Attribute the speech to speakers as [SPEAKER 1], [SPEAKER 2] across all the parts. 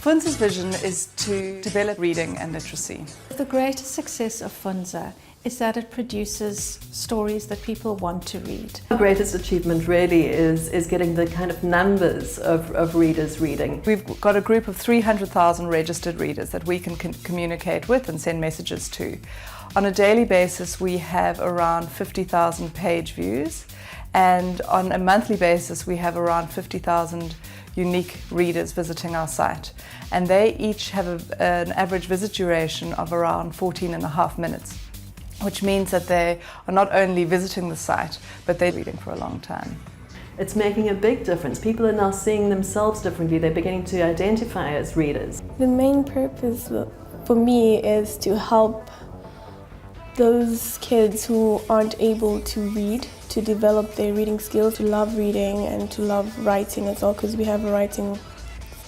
[SPEAKER 1] Fundza's vision is to develop reading and literacy.
[SPEAKER 2] The greatest success of Fundza is that it produces stories that people want to read.
[SPEAKER 3] The greatest achievement really is getting the kind of numbers of readers reading.
[SPEAKER 1] We've got a group of 300,000 registered readers that we can communicate with and send messages to. On a daily basis we have around 50,000 page views, and on a monthly basis we have around 50,000 unique readers visiting our site, and they each have an average visit duration of around 14.5 minutes, which means that they are not only visiting the site, but they're reading for a long time.
[SPEAKER 3] It's making a big difference. People are now seeing themselves differently. They're beginning to identify as readers.
[SPEAKER 4] The main purpose for me is to help those kids who aren't able to read to develop their reading skills, to love reading and to love writing as well, because we have a writing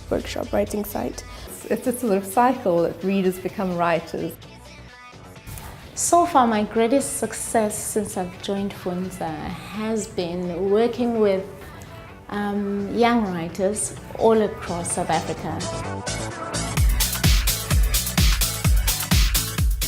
[SPEAKER 4] workshop, writing site.
[SPEAKER 5] It's a sort of cycle that readers become writers.
[SPEAKER 6] So far, my greatest success since I've joined Fundza has been working with young writers all across South Africa.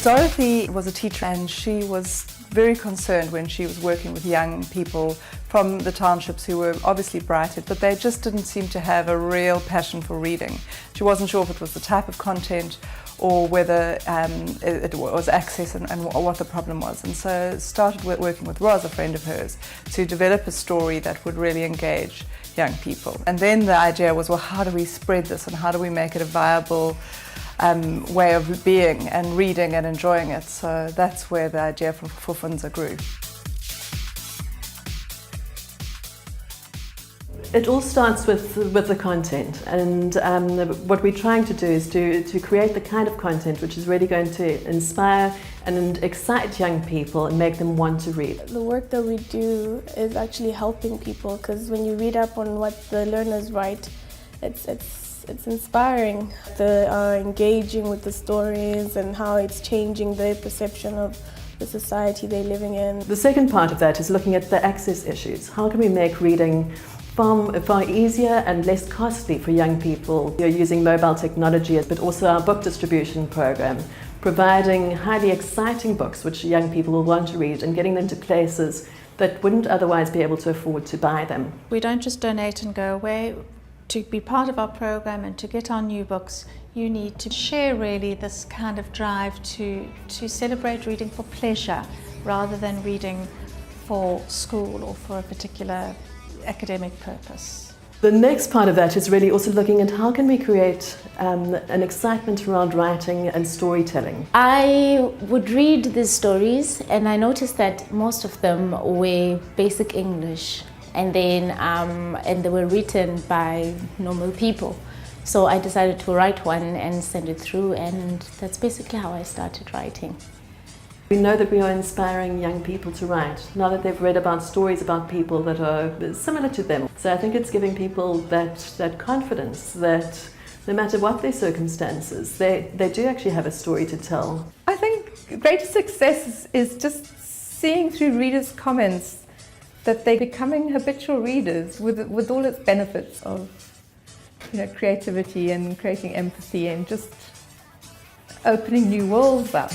[SPEAKER 1] Dorothy was a teacher, and she was very concerned when she was working with young people from the townships who were obviously brighted, but they just didn't seem to have a real passion for reading. She wasn't sure if it was the type of content or whether it was access and what the problem was. And so started working with Roz, a friend of hers, to develop a story that would really engage young people. And then the idea was, well, how do we spread this and how do we make it a viable way of being and reading and enjoying it? So that's where the idea for Fundza grew.
[SPEAKER 3] It all starts with the content, and what we're trying to do is to create the kind of content which is really going to inspire and excite young people and make them want to read.
[SPEAKER 4] The work that we do is actually helping people, because when you read up on what the learners write, it's inspiring. They are engaging with the stories and how it's changing their perception of the society they're living in.
[SPEAKER 3] The second part of that is looking at the access issues. How can we make reading far easier and less costly for young people? You're using mobile technology, but also our book distribution program, providing highly exciting books which young people will want to read and getting them to places that wouldn't otherwise be able to afford to buy them.
[SPEAKER 2] We don't just donate and go away. To be part of our program and to get our new books, you need to share really this kind of drive to celebrate reading for pleasure rather than reading for school or for a particular academic purpose.
[SPEAKER 3] The next part of that is really also looking at how can we create an excitement around writing and storytelling.
[SPEAKER 6] I would read these stories and I noticed that most of them were basic English, and then and they were written by normal people. So I decided to write one and send it through, and that's basically how I started writing.
[SPEAKER 3] We know that we are inspiring young people to write, now that they've read about stories about people that are similar to them. So I think it's giving people that confidence that no matter what their circumstances, they do actually have a story to tell.
[SPEAKER 5] I think greatest success is just seeing through readers' comments that they're becoming habitual readers with all its benefits of, creativity and creating empathy and just opening new worlds up.